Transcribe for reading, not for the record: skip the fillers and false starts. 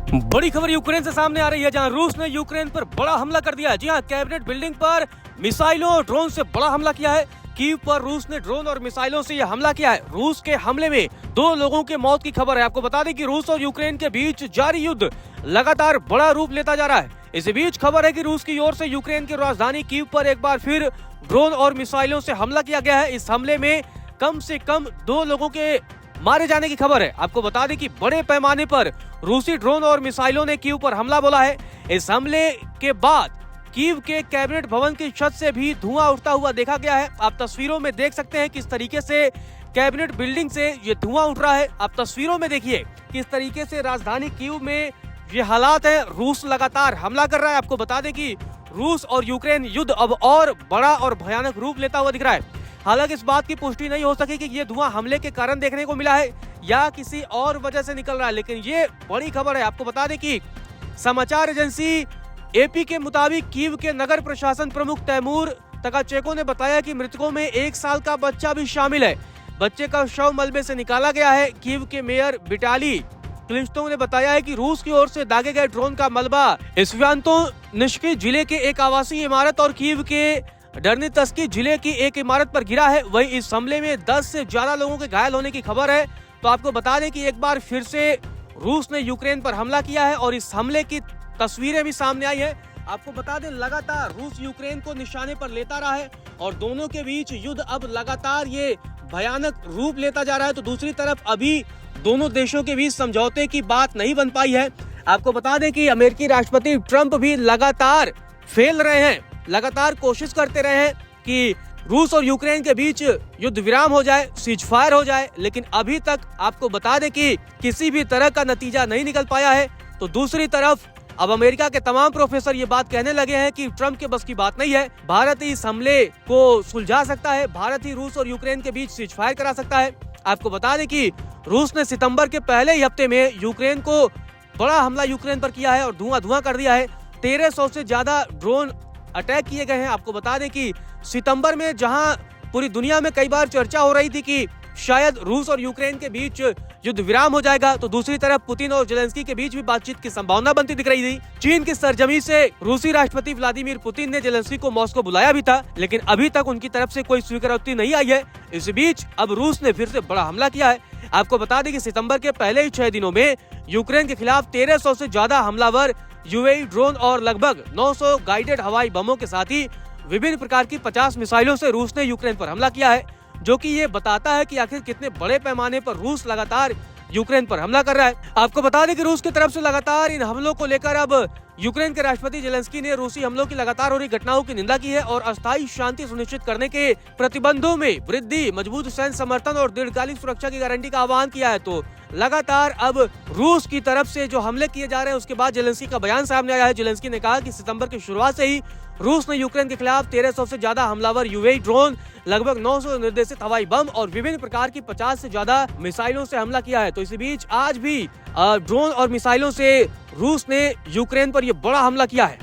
बड़ी खबर यूक्रेन से सामने आ रही है, जहां रूस ने यूक्रेन पर बड़ा हमला कर दिया है। जी हां, कैबिनेट बिल्डिंग पर मिसाइलों और ड्रोन से बड़ा हमला किया है। कीव पर रूस ने ड्रोन और मिसाइलों से यह हमला किया है। रूस के हमले में 2 लोगों के मौत की खबर है। आपको बता दें कि रूस और यूक्रेन के बीच जारी युद्ध लगातार बड़ा रूप लेता जा रहा है। इसी बीच खबर है कि रूस की ओर से यूक्रेन की राजधानी कीव पर एक बार फिर ड्रोन और मिसाइलों से हमला किया गया है। इस हमले में कम से कम 2 लोगों के मारे जाने की खबर है। आपको बता दें कि बड़े पैमाने पर रूसी ड्रोन और मिसाइलों ने कीव पर हमला बोला है। इस हमले के बाद कीव के कैबिनेट भवन की छत से भी धुआं उठता हुआ देखा गया है। आप तस्वीरों में देख सकते हैं किस तरीके से कैबिनेट बिल्डिंग से ये धुआं उठ रहा है। आप तस्वीरों में देखिए किस तरीके से राजधानी कीव में ये हालात है। रूस लगातार हमला कर रहा है। आपको बता दें कि रूस और यूक्रेन युद्ध अब और बड़ा और भयानक रूप लेता हुआ दिख रहा है। हालांकि इस बात की पुष्टि नहीं हो सकी कि ये धुआं हमले के कारण देखने को मिला है या किसी और वजह से निकल रहा है, लेकिन ये बड़ी खबर है। आपको बता दें कि समाचार एजेंसी एपी के मुताबिक कीव के नगर प्रशासन प्रमुख तैमूर तकाचेको ने बताया कि मृतकों में 1 साल का बच्चा भी शामिल है। बच्चे का शव मलबे से निकाला गया है। कीव के मेयर विटाली क्लिंचतो ने बताया है कि रूस की ओर से दागे गए ड्रोन का मलबा स्व्यातोनिश्की जिले के एक आवासीय इमारत और कीव के डर्नित्स्की जिले की एक इमारत पर गिरा है। वहीं इस हमले में 10 से ज्यादा लोगों के घायल होने की खबर है। तो आपको बता दें कि एक बार फिर से रूस ने यूक्रेन पर हमला किया है और इस हमले की तस्वीरें भी सामने आई है। आपको बता दें लगातार रूस यूक्रेन को निशाने पर लेता रहा है और दोनों के बीच युद्ध अब लगातार ये भयानक रूप लेता जा रहा है। तो दूसरी तरफ अभी दोनों देशों के बीच समझौते की बात नहीं बन पाई है। आपको बता दें कि अमेरिकी राष्ट्रपति ट्रंप भी लगातार फेल रहे हैं, लगातार कोशिश करते रहे हैं कि रूस और यूक्रेन के बीच युद्ध विराम हो जाए, सीज फायर हो जाए, लेकिन अभी तक आपको बता दें कि किसी भी तरह का नतीजा नहीं निकल पाया है। तो दूसरी तरफ अब अमेरिका के तमाम प्रोफेसर ये बात कहने लगे हैं कि ट्रंप के बस की बात नहीं है। भारत ही इस हमले को सुलझा सकता है, भारत ही रूस और यूक्रेन के बीच सीज फायर करा सकता है। आपको बता दें कि रूस ने सितंबर के पहले ही हफ्ते में यूक्रेन को बड़ा हमला यूक्रेन पर किया है और धुआं कर दिया है। 1300 से ज्यादा ड्रोन अटैक किए गए हैं। आपको बता दें कि सितंबर में जहां पूरी दुनिया में कई बार चर्चा हो रही थी कि शायद रूस और यूक्रेन के बीच युद्ध विराम हो जाएगा, तो दूसरी तरफ पुतिन और जेलेंस्की के बीच भी बातचीत की संभावना बनती दिख रही थी। चीन की सरजमी से रूसी राष्ट्रपति व्लादिमीर पुतिन ने जेलेंस्की को मॉस्को बुलाया भी था, लेकिन अभी तक उनकी तरफ से कोई स्वीकृति नहीं आई है। इस बीच अब रूस ने फिर से बड़ा हमला किया है। आपको बता दें कि सितंबर के पहले ही 6 दिनों में यूक्रेन के खिलाफ 1300 से ज्यादा हमलावर यूएई ड्रोन और लगभग 900 गाइडेड हवाई बमों के साथ ही विभिन्न प्रकार की 50 मिसाइलों से रूस ने यूक्रेन पर हमला किया है, जो कि ये बताता है कि आखिर कितने बड़े पैमाने पर रूस लगातार यूक्रेन पर हमला कर रहा है। आपको बता दें कि रूस की तरफ से लगातार इन हमलों को लेकर अब यूक्रेन के राष्ट्रपति जेलेंस्की ने रूसी हमलों की लगातार हो रही घटनाओं की निंदा की है और अस्थायी शांति सुनिश्चित करने के प्रतिबंधों में वृद्धि, मजबूत सैन्य समर्थन और दीर्घकालिक सुरक्षा की गारंटी का आह्वान किया है। तो लगातार अब रूस की तरफ से जो हमले किए जा रहे हैं उसके बाद जेलेंस्की का बयान सामने आया है। जेलेंस्की ने कहा कि सितंबर की शुरुआत से ही रूस ने यूक्रेन के खिलाफ 1300 से ज्यादा हमलावर यूएई ड्रोन, लगभग 900 निर्देशित हवाई बम और विभिन्न प्रकार की 50 से ज्यादा मिसाइलों से हमला किया है। तो इसी बीच आज भी ड्रोन और मिसाइलों से रूस ने यूक्रेन पर यह बड़ा हमला किया है।